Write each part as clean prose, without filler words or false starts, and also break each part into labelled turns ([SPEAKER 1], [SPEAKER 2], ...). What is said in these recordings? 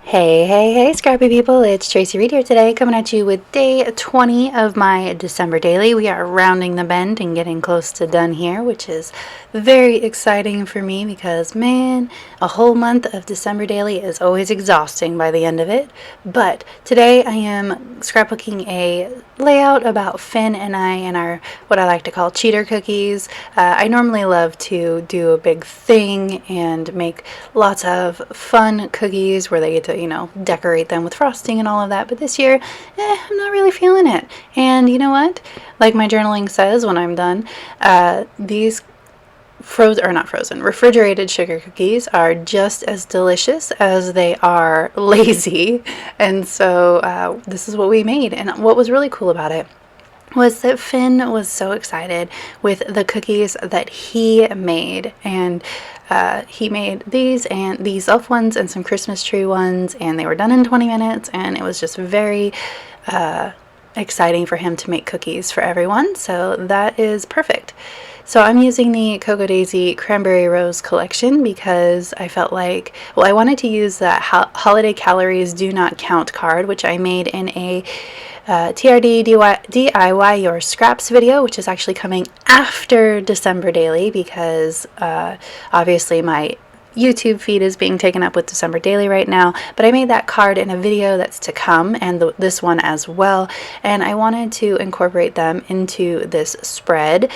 [SPEAKER 1] Hey, scrappy people, it's Tracy Reed here today, coming at you with day 20 of my December daily. We are rounding the bend and getting close to done here, which is very exciting for me because, man, a whole month of December daily is always exhausting by the end of it. But today I am scrapbooking a layout about Finn and I and our, what I like to call cheater cookies. I normally love to do a big thing and make lots of fun cookies where they get to, decorate them with frosting and all of that. But this year, I'm not really feeling it. And you know what? Like my journaling says when I'm done, these refrigerated sugar cookies are just as delicious as they are lazy. And so this is what we made. And what was really cool about it was that Finn was so excited with the cookies that he made, and he made these and these elf ones and some Christmas tree ones, and they were done in 20 minutes, and it was just very exciting for him to make cookies for everyone. So that is perfect. So I'm using the Cocoa Daisy Cranberry Rose collection because I felt like, I wanted to use that Holiday Calories Do Not Count card, which I made in a TRD DIY Your Scraps video, which is actually coming after December Daily because obviously my YouTube feed is being taken up with December Daily right now, but I made that card in a video that's to come, and this one as well, and I wanted to incorporate them into this spread,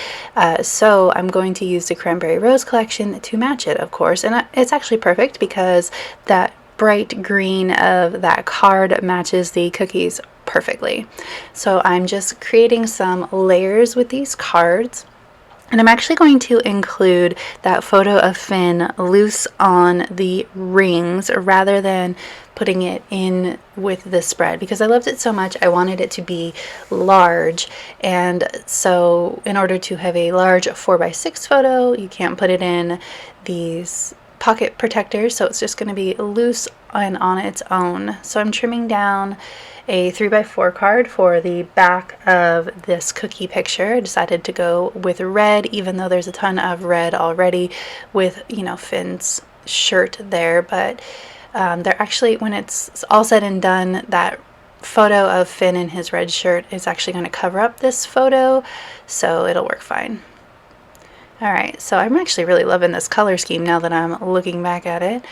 [SPEAKER 1] so I'm going to use the Cranberry Rose collection to match it, of course, and it's actually perfect because that bright green of that card matches the cookies perfectly. So I'm just creating some layers with these cards. And I'm actually going to include that photo of Finn loose on the rings rather than putting it in with the spread because I loved it so much. I wanted it to be large, and so in order to have a large 4x6 photo, you can't put it in these pocket protectors, so it's just going to be loose and on its own. So I'm trimming down a 3x4 card for the back of this cookie picture. I decided to go with red, even though there's a ton of red already with, Finn's shirt there, but they're actually, when it's all said and done, that photo of Finn in his red shirt is actually going to cover up this photo, so it'll work fine. Alright, so I'm actually really loving this color scheme now that I'm looking back at it.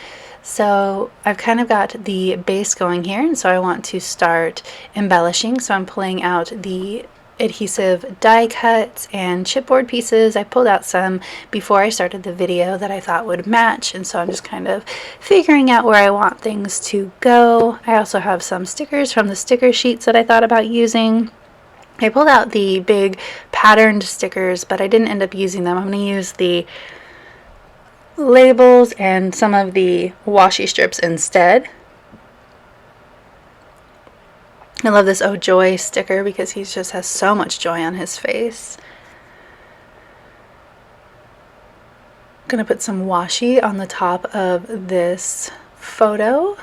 [SPEAKER 1] So I've kind of got the base going here, and so I want to start embellishing. So I'm pulling out the adhesive die cuts and chipboard pieces. I pulled out some before I started the video that I thought would match, and so I'm just kind of figuring out where I want things to go. I also have some stickers from the sticker sheets that I thought about using. I pulled out the big patterned stickers, but I didn't end up using them. I'm going to use the labels and some of the washi strips instead. I love this Oh Joy sticker because he just has so much joy on his face. I'm going to put some washi on the top of this photo.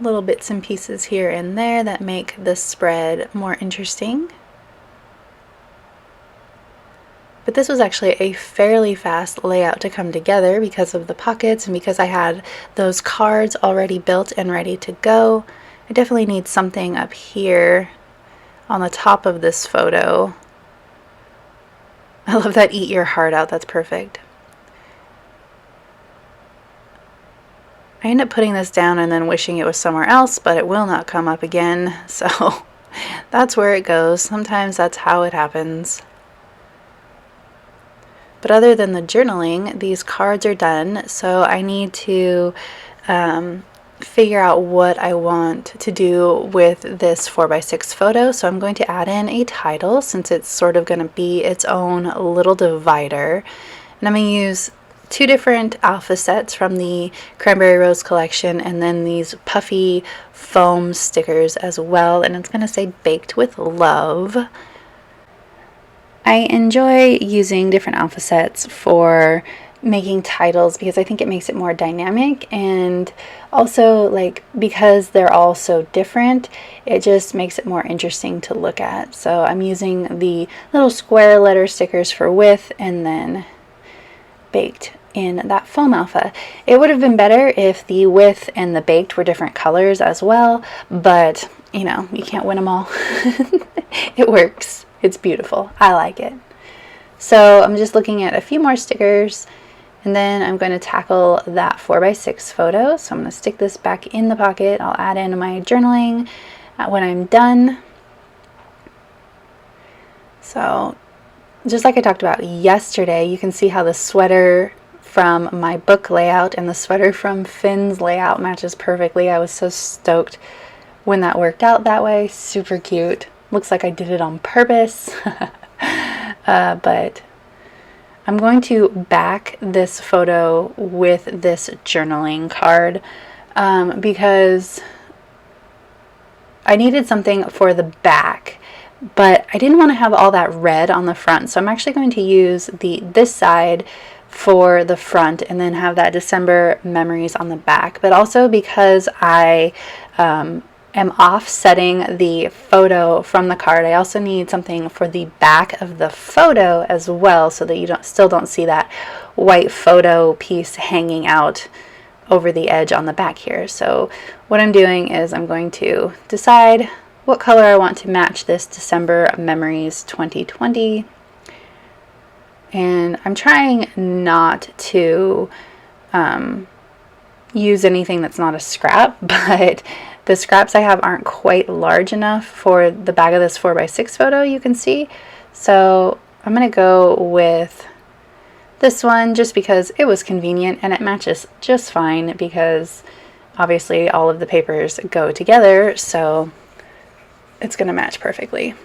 [SPEAKER 1] Little bits and pieces here and there that make this spread more interesting. But this was actually a fairly fast layout to come together because of the pockets and because I had those cards already built and ready to go. I definitely need something up here on the top of this photo. I love that eat your heart out, that's perfect. I end up putting this down and then wishing it was somewhere else, but it will not come up again, so that's where it goes. Sometimes that's how it happens. But other than the journaling, these cards are done, so I need to figure out what I want to do with this 4x6 photo. So I'm going to add in a title since it's sort of going to be its own little divider. And I'm going to use two different alpha sets from the Cranberry Rose collection and then these puffy foam stickers as well, and it's going to say Baked with Love. I enjoy using different alpha sets for making titles because I think it makes it more dynamic, and also because they're all so different, it just makes it more interesting to look at. So I'm using the little square letter stickers for width and then Baked in that foam alpha. It would have been better if the with and the baked were different colors as well, but you know, you can't win them all. It works. It's beautiful. I like it. So I'm just looking at a few more stickers, and then I'm going to tackle that 4x6 photo. So I'm going to stick this back in the pocket. I'll add in my journaling when I'm done. So just like I talked about yesterday, you can see how the sweater from my book layout and the sweater from Finn's layout matches perfectly. I was so stoked when that worked out that way. Super cute. Looks like I did it on purpose. But I'm going to back this photo with this journaling card because I needed something for the back, but I didn't want to have all that red on the front. So I'm actually going to use this side for the front and then have that December memories on the back. But also because I am offsetting the photo from the card, I also need something for the back of the photo as well, so that you still don't see that white photo piece hanging out over the edge on the back here. So what I'm doing is I'm going to decide what color I want to match this December Memories 2020. And I'm trying not to use anything that's not a scrap, but the scraps I have aren't quite large enough for the back of this 4x6 photo, you can see. So I'm going to go with this one just because it was convenient, and it matches just fine because obviously all of the papers go together, so it's going to match perfectly.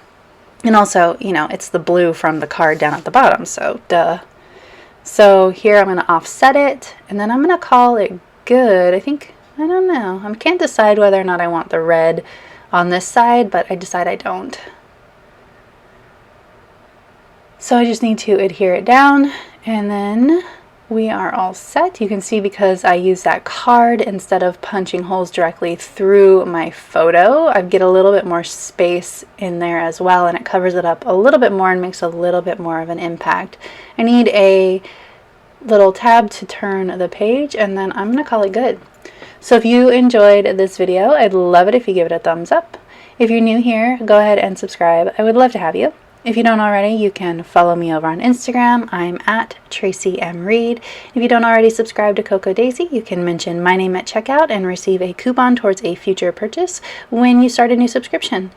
[SPEAKER 1] And also, you know, it's the blue from the card down at the bottom, so duh. So here I'm going to offset it, and then I'm going to call it good. I don't know. I can't decide whether or not I want the red on this side, but I decide I don't. So I just need to adhere it down, and then we are all set. You can see because I use that card instead of punching holes directly through my photo, I get a little bit more space in there as well, and it covers it up a little bit more and makes a little bit more of an impact. I need a little tab to turn the page, and then I'm going to call it good. So if you enjoyed this video, I'd love it if you give it a thumbs up. If you're new here, go ahead and subscribe. I would love to have you. If you don't already, you can follow me over on Instagram. I'm at Tracy M. Reed. If you don't already subscribe to Cocoa Daisy, you can mention my name at checkout and receive a coupon towards a future purchase when you start a new subscription.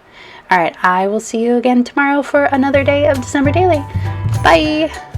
[SPEAKER 1] All right, I will see you again tomorrow for another day of December Daily. Bye!